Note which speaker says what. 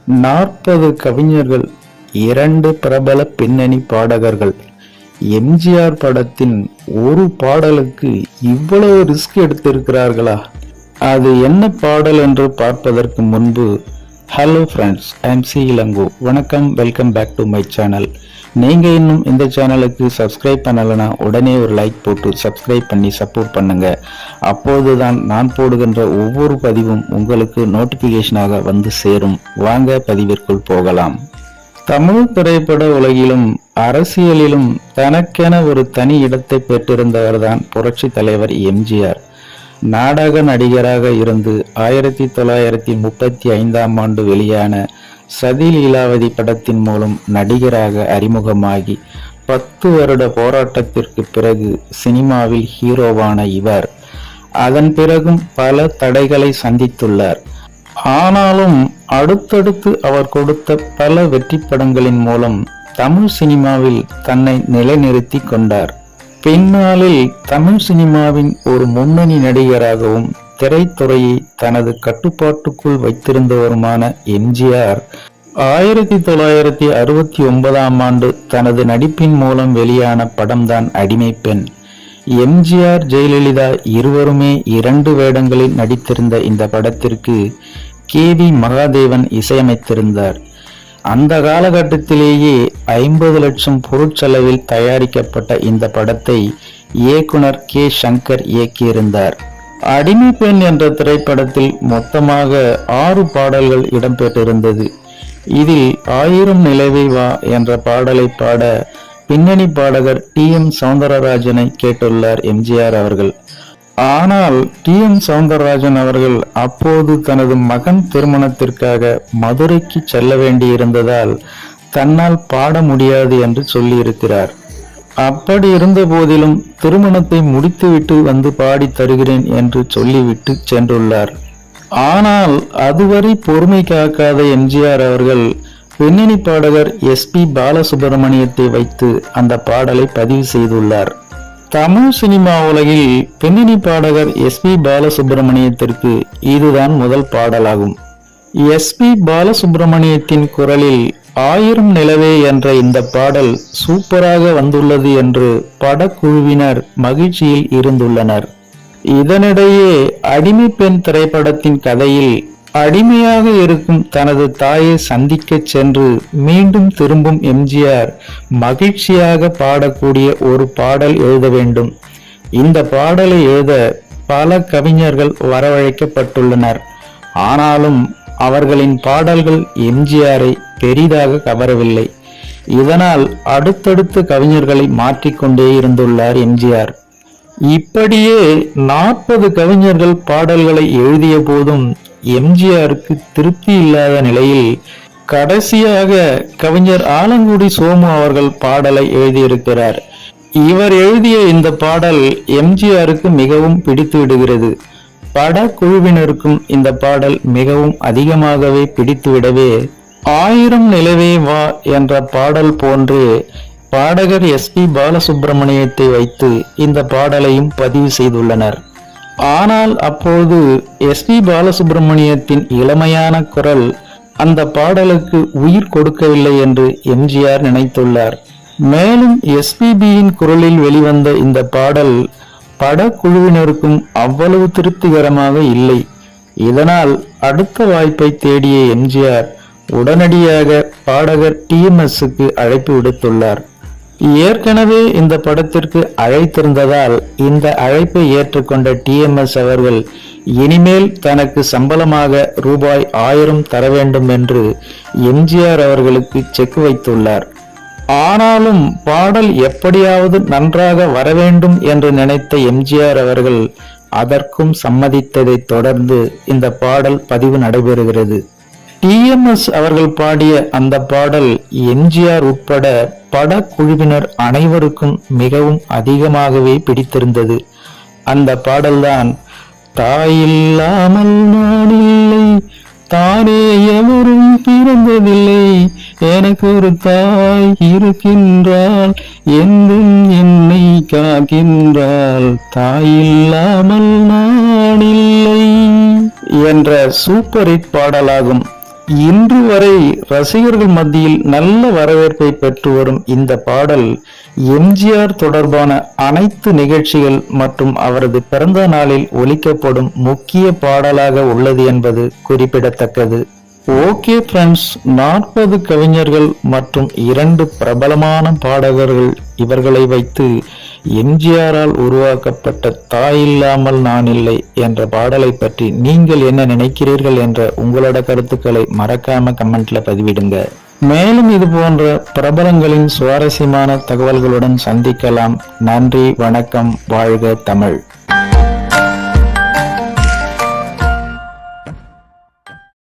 Speaker 1: 40 கவிஞர்கள், 2 பிரபல பின்னணி பாடகர்கள். எம்ஜிஆர் படத்தின் ஒரு பாடலுக்கு இவ்வளவு ரிஸ்க் எடுத்திருக்கிறார்களா? அது என்ன பாடல் என்று பார்ப்பதற்கு முன்பு, hello friends, I'm C Elango. வணக்கம், welcome back to my channel. நீங்க இன்னும் இந்த சேனலுக்கு சப்ஸ்கிரைப் பண்ணலைன்னா உடனே ஒரு லைக் போட்டு சப்ஸ்கிரைப் பண்ணி சப்போர்ட் பண்ணுங்க. அப்போதுதான் நான் போடுகின்ற ஒவ்வொரு பதிவும் உங்களுக்கு நோட்டிபிகேஷனாக வந்து சேரும். வாங்க பதிவிற்குள் போகலாம். தமிழ் திரைப்பட உலகிலும் அரசியலிலும் தனக்கென ஒரு தனி இடத்தை பெற்றிருந்தவர்தான் புரட்சி தலைவர் எம்ஜிஆர். நாடக நடிகராக இருந்து 1935ஆம் ஆண்டு வெளியான சதி லீலாவதி படத்தின் மூலம் நடிகராக அறிமுகமாகி 10 வருட போராட்டத்திற்கு பிறகு சினிமாவில் ஹீரோவான இவர் அதன் பிறகும் பல தடைகளை சந்தித்துள்ளார். ஆனாலும் அடுத்தடுத்து அவர் கொடுத்த பல வெற்றி படங்களின் மூலம் தமிழ் சினிமாவில் தன்னை நிலைநிறுத்தி கொண்டார். பின்னாளில் தமிழ் சினிமாவின் ஒரு முன்னணி நடிகராகவும் திரைத்துறையை தனது கட்டுப்பாட்டுக்குள் வைத்திருந்தவருமான எம்ஜிஆர் 1969ஆம் ஆண்டு தனது நடிப்பின் மூலம் வெளியான படம்தான் அடிமை பெண். எம்ஜிஆர், ஜெயலலிதா இருவருமே 2 வேடங்களில் நடித்திருந்த இந்த படத்திற்கு கே.வி. மகாதேவன் இசையமைத்திருந்தார். அந்த காலகட்டத்திலேயே 50 லட்சம் பொருட்செலவில் தயாரிக்கப்பட்ட இந்த படத்தை இயக்குனர் கே. சங்கர் இயக்கியிருந்தார். அடிமை பெண் என்ற திரைப்படத்தில் மொத்தமாக 6 பாடல்கள் இடம்பெற்றிருந்தது. இதில் 1000 நிலவே வா என்ற பாடலை பாட பின்னணி பாடகர் டி.எம். சௌந்தரராஜனை கேட்டுள்ளார் எம்ஜிஆர் அவர்கள். ஆனால் டி.எம். சௌந்தரராஜன் அவர்கள் அப்போது தனது மகன் திருமணத்திற்காக மதுரைக்கு செல்ல வேண்டியிருந்ததால் தன்னால் பாட முடியாது என்று சொல்லியிருக்கிறார். அப்படி இருந்த போதிலும் திருமணத்தை முடித்துவிட்டு வந்து பாடி தருகிறேன் என்று சொல்லிவிட்டு சென்றுள்ளார். ஆனால் அதுவரை பொறுமை காக்காத எம்ஜிஆர் அவர்கள் பின்னணி பாடகர் எஸ்.பி. பாலசுப்ரமணியத்தை வைத்து அந்த பாடலை பதிவு செய்துள்ளார். தமிழ் சினிமா உலகில் பின்னணி பாடகர் எஸ்.பி. பாலசுப்ரமணியத்திற்கு இதுதான் முதல் பாடலாகும். எஸ்.பி. பாலசுப்ரமணியத்தின் குரலில் 1000 நிலவே என்ற இந்த பாடல் சூப்பராக வந்துள்ளது என்று படக்குழுவினர் மகிழ்ச்சியில் இருந்துள்ளனர். இதனிடையே அடிமை பெண் திரைப்படத்தின் கதையில் அடிமையாக இருக்கும் தனது தாயை சந்திக்க சென்று மீண்டும் திரும்பும் எம்ஜிஆர் மகிழ்ச்சியாக பாடக்கூடிய ஒரு பாடல் எழுத வேண்டும். இந்த பாடலை எழுத பல கவிஞர்கள் வரவழைக்கப்பட்டுள்ளனர். ஆனாலும் அவர்களின் பாடல்கள் எம்ஜிஆரை பெரிதாக கவரவில்லை. இதனால் அடுத்தடுத்த கவிஞர்களை மாற்றிக்கொண்டே இருந்துள்ளார் எம்ஜிஆர். இப்படியே 40 கவிஞர்கள் பாடல்களை எழுதிய போதும் எம்ஜிஆருக்கு திருப்தி இல்லாத நிலையில் கடைசியாக கவிஞர் ஆலங்குடி சோமு அவர்கள் பாடலை எழுதியிருக்கிறார். இவர் எழுதிய இந்த பாடல் எம்ஜிஆருக்கு மிகவும் பிடித்து விடுகிறது. படக்குழுவினருக்கும் இந்த பாடல் மிகவும் அதிகமாகவே பிடித்துவிடவே 1000 நிலவே வா என்ற பாடல் போன்று பாடகர் எஸ்.பி. பாலசுப்ரமணியத்தை வைத்து இந்த பாடலையும் பதிவு செய்துள்ளனர். ஆனால் அப்போது எஸ்.பி. பாலசுப்ரமணியத்தின் இளமையான குரல் அந்த பாடலுக்கு உயிர் கொடுக்கவில்லை என்று எம்ஜிஆர் நினைத்துள்ளார். மேலும் எஸ்.பி.பியின் குரலில் வெளிவந்த இந்த பாடல் படக்குழுவினருக்கும் அவ்வளவு திருப்திகரமாக இல்லை. இதனால் அடுத்த வாய்ப்பை தேடிய எம்ஜிஆர் உடனடியாக பாடகர் டி.எம்.எஸ்.க்கு அழைப்பு விடுத்துள்ளார். ஏற்கனவே இந்த படத்திற்கு அழைத்திருந்ததால் இந்த அழைப்பை ஏற்றுக்கொண்ட டி.எம்.எஸ். அவர்கள் இனிமேல் தனக்கு சம்பளமாக ரூபாய் 1000 தர வேண்டும் என்று எம்ஜிஆர் அவர்களுக்கு செக் வைத்துள்ளார். ஆனாலும் பாடல் எப்படியாவது நன்றாக வர வேண்டும் என்று நினைத்த எம்ஜிஆர் அவர்கள் அதற்கும் சம்மதித்ததை தொடர்ந்து இந்த பாடல் பதிவு நடைபெறுகிறது. டி.எம்.எஸ். அவர்கள் பாடிய அந்த பாடல் எம்ஜிஆர் உட்பட படக்குழுவினர் அனைவருக்கும் மிகவும் அதிகமாகவே பிடித்திருந்தது. அந்த பாடல்தான் தாயில்லாமல் நான் இல்லை, தானே எவரும் பிறந்ததில்லை, எனக்கு ஒரு தாய் இருக்கின்றாள், என்றும் என்னை காக்கின்றாள், தாயில்லாமல் நான் இல்லை என்ற சூப்பர் ஹிட் பாடலாகும். இன்று வரை ரசிகர்கள் மத்தியில் நல்ல வரவேற்பை பெற்று வரும் இந்த பாடல் எம்ஜிஆர் தொடர்பான அனைத்து நிகழ்ச்சிகள் மற்றும் அவரது பிறந்த நாளில் ஒலிக்கப்படும் முக்கிய பாடலாக உள்ளது என்பது குறிப்பிடத்தக்கது. ஓகே ஃப்ரெண்ட்ஸ், 40 கவிஞர்கள் மற்றும் 2 பிரபலமான பாடகர்கள் இவர்களை வைத்து எம்ஜிஆரால் உருவாக்கப்பட்ட தாயில்லாமல் நான் இல்லை என்ற பாடலை பற்றி நீங்கள் என்ன நினைக்கிறீர்கள் என்ற உங்களோட கருத்துக்களை மறக்காம கமெண்ட்ல பதிவிடுங்க. மேலும் இது போன்ற பிரபலங்களின் சுவாரஸ்யமான தகவல்களுடன் சந்திக்கலாம். நன்றி, வணக்கம், வாழ்க தமிழ்.